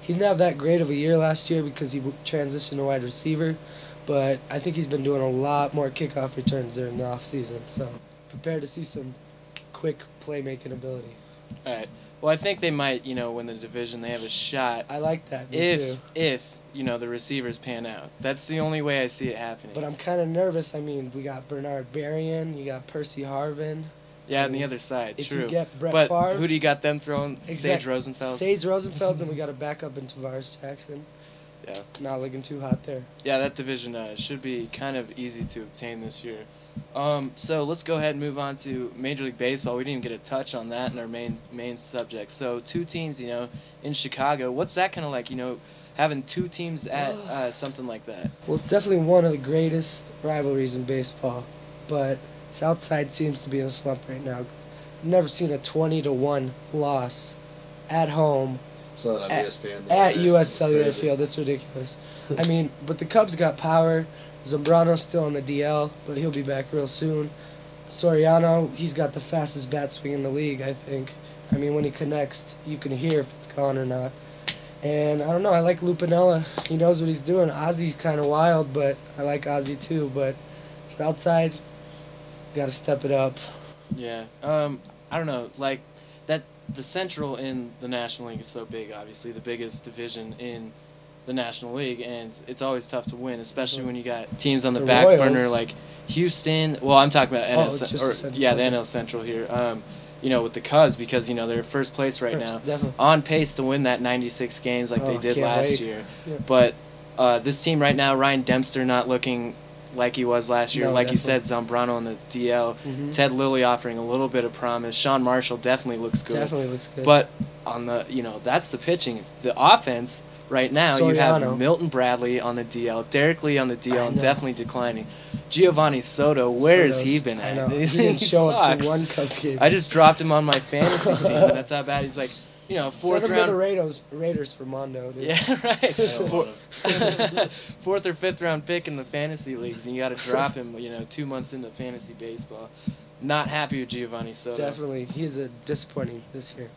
He didn't have that great of a year last year because he transitioned to wide receiver, but I think he's been doing a lot more kickoff returns during the offseason. So prepare to see some quick playmaking ability. All right. Well, I think they might, win the division. They have a shot. I like that. Me too. If the receivers pan out. That's the only way I see it happening. But I'm kind of nervous. I mean, we got Bernard Berrien, you got Percy Harvin. Yeah, on the other side, if true. You get Brett but Favre, who do you got them throwing? Sage Rosenfels? Sage Rosenfels, and we got a backup in Tavares Jackson. Yeah. Not looking too hot there. Yeah, that division should be kind of easy to obtain this year. So let's go ahead and move on to Major League Baseball. We didn't even get a touch on that in our main subject. So 2 teams, in Chicago. What's that kind of like, having 2 teams at something like that? Well, it's definitely one of the greatest rivalries in baseball, but Southside seems to be in a slump right now. I've never seen a 20-1 loss at home at U.S. Cellular Field. It's ridiculous. I mean, but the Cubs got power. Zambrano's still on the DL, but he'll be back real soon. Soriano, he's got the fastest bat swing in the league, I think. I mean, when he connects, you can hear if it's gone or not. And I don't know, I like Lupinella. He knows what he's doing. Ozzy's kind of wild, but I like Ozzy too. But Southside, got to step it up. Yeah. I don't know, like that. The Central in the National League is so big. Obviously, the biggest division in the National League, and it's always tough to win, especially when you got teams on the back Royals. burner like Houston. Well, I'm talking about NL the NL Central here. With the Cubs, because they're first place right now, definitely. on pace to win that 96 games like they did last year. Yeah. But this team right now, Ryan Dempster not looking like he was last year. No, like definitely. you said, Zambrano on the DL. Ted Lilly offering a little bit of promise. Sean Marshall definitely looks good. Definitely looks good. But on the that's the pitching. The offense right now, you have Milton Bradley on the DL, Derek Lee on the DL, and definitely declining. Giovanni Soto, where has he been at? I know. He didn't show up to one Cubs game. I just dropped him on my fantasy team, and that's how bad he's like. Fourth Send him round. To the Raiders for Mando. Dude. Yeah, right. Fourth or fifth round pick in the fantasy leagues, and you got to drop him. 2 months into fantasy baseball. Not happy with Giovanni Soto. Definitely, he's disappointing this year.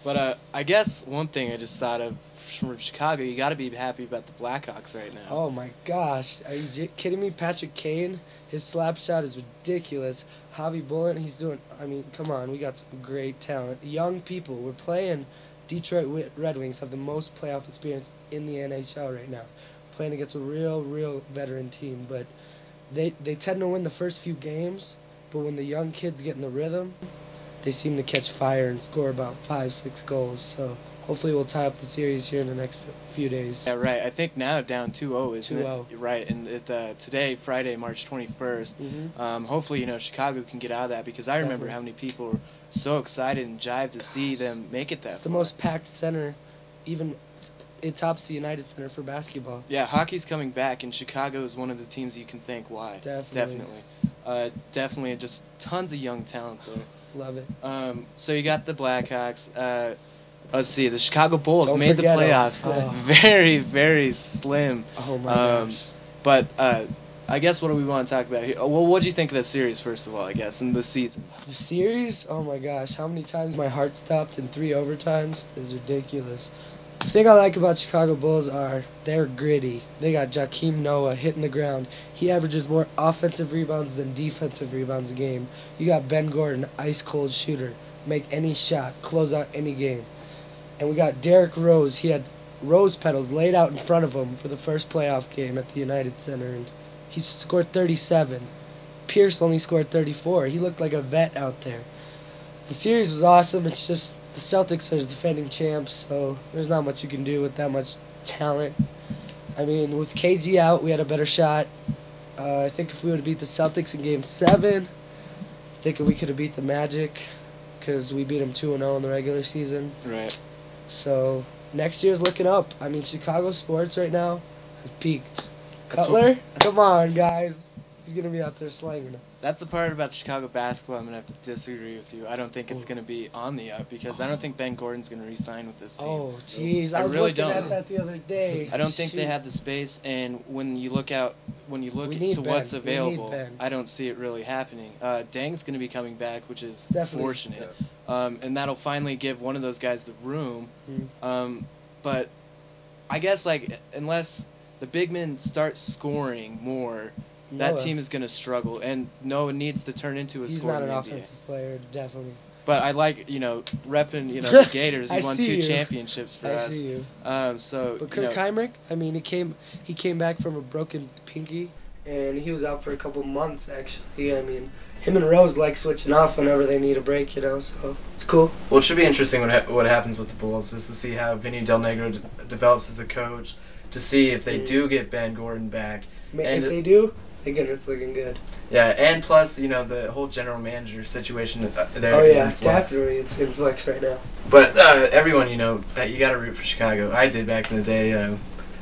But I guess one thing I just thought of from Chicago, you got to be happy about the Blackhawks right now. Oh my gosh, are you kidding me? Patrick Kane, his slap shot is ridiculous. Javi Bullen, he's doing. I mean, come on, we got some great talent. Young people. We're playing. Detroit Red Wings have the most playoff experience in the NHL right now. Playing against a real veteran team, but they tend to win the first few games. But when the young kids get in the rhythm, they seem to catch fire and score about 5-6 goals. So hopefully we'll tie up the series here in the next few days. Yeah, right. I think now down 2-0, isn't 2-0. it? Right, and today, Friday, March 21st, hopefully, Chicago can get out of that, because I remember how many people were so excited and jived to see them make it that far. It's the most packed center, even it tops the United Center for basketball. Yeah, hockey's coming back, and Chicago is one of the teams you can think why. Definitely, just tons of young talent there. Love it. So you got the Blackhawks. Let's see, the Chicago Bulls Don't made the forget 'em. playoffs. Oh. Very slim. Oh my gosh. But I guess what do we want to talk about here? Well, what do you think of that series, first of all, I guess, and the season? The series? Oh my gosh, how many times my heart stopped in 3 overtimes is ridiculous. The thing I like about Chicago Bulls are they're gritty. They got Joakim Noah hitting the ground. He averages more offensive rebounds than defensive rebounds a game. You got Ben Gordon, ice-cold shooter. Make any shot, close out any game. And we got Derrick Rose. He had rose petals laid out in front of him for the first playoff game at the United Center, and he scored 37. Pierce only scored 34. He looked like a vet out there. The series was awesome. It's just the Celtics are defending champs, so there's not much you can do with that much talent. I mean, with KG out, we had a better shot. I think if we would have beat the Celtics in Game 7, I think we could have beat the Magic, because we beat them 2-0 in the regular season. Right. So next year's looking up. I mean, Chicago sports right now has peaked. Cutler, come on, guys. He's going to be out there slanging them. That's the part about Chicago basketball I'm going to have to disagree with you. I don't think it's going to be on the up, because I don't think Ben Gordon's going to re-sign with this team. Oh, jeez. I was really looking don't. at that the other day. I don't think they have the space, and when you look to Ben. what's We available, need Ben. I don't see it really happening. Dang's going to be coming back, which is Definitely. fortunate, and that'll finally give one of those guys the room. But I guess like unless the big men start scoring more, that team is gonna struggle, and Noah needs to turn into a scorer. He's not an offensive player, definitely. But I like repping the Gators. He won 2 championships for us. I see you. But Kirk Heinrich, I mean, he came back from a broken pinky, and he was out for a couple months actually. I mean, him and Rose like switching off whenever they need a break, so it's cool. Well, it should be interesting what happens with the Bulls, just to see how Vinny Del Negro develops as a coach, to see if they do get Ben Gordon back. If they do, again, it's looking good. Yeah, and plus, the whole general manager situation there. Oh, is yeah, in flux. definitely. It's in flux right now. But everyone, you got to root for Chicago. I did back in the day.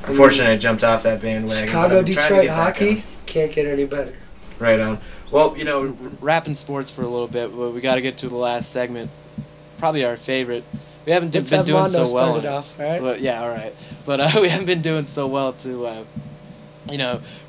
Unfortunately, I jumped off that bandwagon. Chicago, Detroit hockey can't get any better. Right on. Well, wrapping sports for a little bit, but we got to get to the last segment. Probably our favorite. We haven't been doing Mando so well. Start it off, all right? But, yeah, all right. But we haven't been doing so well to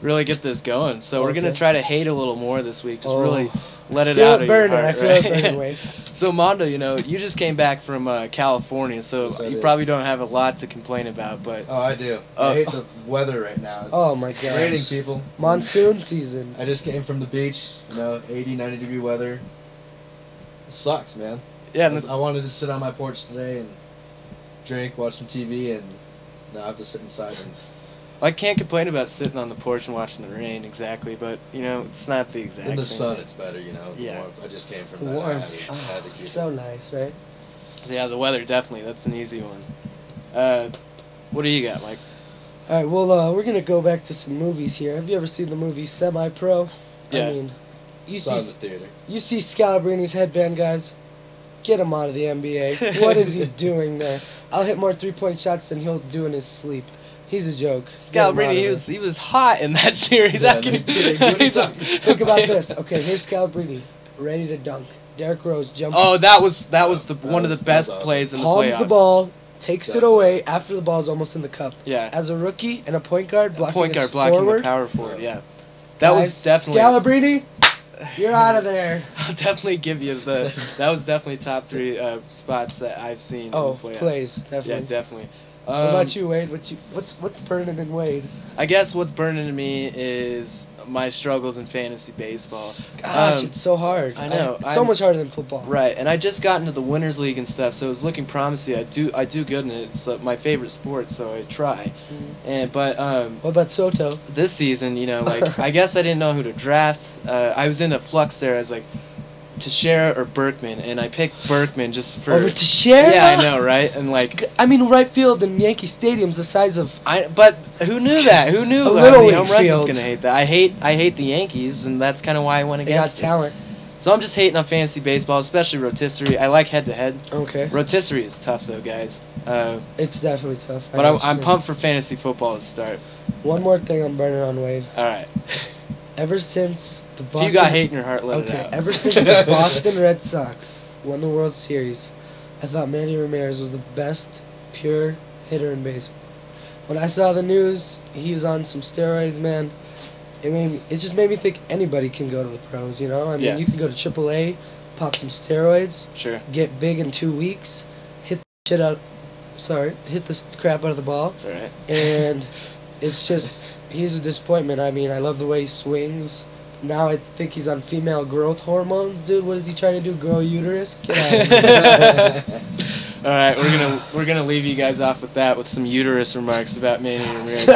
really get this going. So we're going to try to hate a little more this week. Just really let it out of your heart. I feel it burning, Wade. So, Mando, you just came back from California, so Yes, you probably don't have a lot to complain about. But oh, I do. I hate the weather right now. It's oh, my gosh. raining, people. Monsoon season. I just came from the beach, 80, 90-degree weather. It sucks, man. Yeah, I wanted to sit on my porch today and drink, watch some TV, and now I have to sit inside and... I can't complain about sitting on the porch and watching the rain exactly, but it's not the exact same. In the sun, it's better, the Yeah. warmth. I just came from that. Warm. I had to keep So it. nice, right? So yeah, the weather definitely. That's an easy one. What do you got, Mike? All right, well, we're going to go back to some movies here. Have you ever seen the movie Semi-Pro? Yeah. I mean, Saw it in the theater. you see Scalabrini's headband, guys? Get him out of the NBA. What is he doing there? I'll hit more three-point shots than he'll do in his sleep. He's a joke. Scalabrine, he was hot in that series. Yeah, Think about this. Okay, here's Scalabrine, ready to dunk. Derrick Rose jumps. Oh, that was one of the best awesome. plays in the palms playoffs. the ball, takes it away after the ball's almost in the cup. Yeah. As a rookie and a point guard blocking blocking the power forward. Yeah. That was definitely Scalabrine. You're out of there. I'll definitely give you that was definitely top 3 spots that I've seen in the playoffs. Plays, definitely. Yeah, definitely. What about you, Wade? What's burning in Wade? I guess what's burning in me is my struggles in fantasy baseball. Gosh, it's so hard. I know. It's so much harder than football. Right, and I just got into the Winners League and stuff, so it was looking promising. I do good in it. It's my favorite sport, so I try. But what about Soto? this season, I guess I didn't know who to draft. I was in a flux there. I was like, Teixeira or Berkman, and I picked Berkman just for... Over Teixeira? Yeah, I know, right? And right field in Yankee Stadium's the size of... But who knew that? Who knew A how little many league home runs field. was going to hate that? I hate the Yankees, and that's kind of why I went They got against it. talent. So I'm just hating on fantasy baseball, especially rotisserie. I like head-to-head. Okay. Rotisserie is tough, though, guys. It's definitely tough. But I'm pumped for fantasy football to start. One more thing I'm burning on, Wade. All right. Ever since the Boston... If you got hate in your heart, let it out. Ever since the Boston Red Sox won the World Series, I thought Manny Ramirez was the best pure hitter in baseball. When I saw the news, he was on some steroids, man. It just made me think anybody can go to the pros, I mean, you can go to AAA, pop some steroids, Sure. get big in 2 weeks, hit the crap out of the ball. That's all right. And it's just, he's a disappointment. I mean, I love the way he swings. Now I think he's on female growth hormones, dude. What is he trying to do? Grow a uterus? Get out of here. All right, we're gonna leave you guys off with that, with some uterus remarks about Manny Ramirez.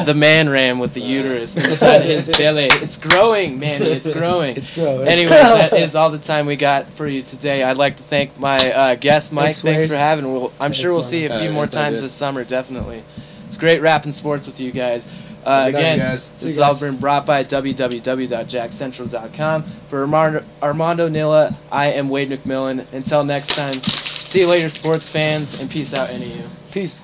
the man ram with the uterus inside his belly. It's growing, Manny. It's growing. It's growing. Anyways, that is all the time we got for you today. I'd like to thank my guest, Mike. Thanks for having me. I'm sure we'll see you a few more times this summer, definitely. It's great rapping sports with you guys. Again, guys. this has all been brought by www.jackcentral.com. For Armando Nilla, I am Wade McMillin. Until next time, see you later, sports fans, and peace out, NEU. Peace.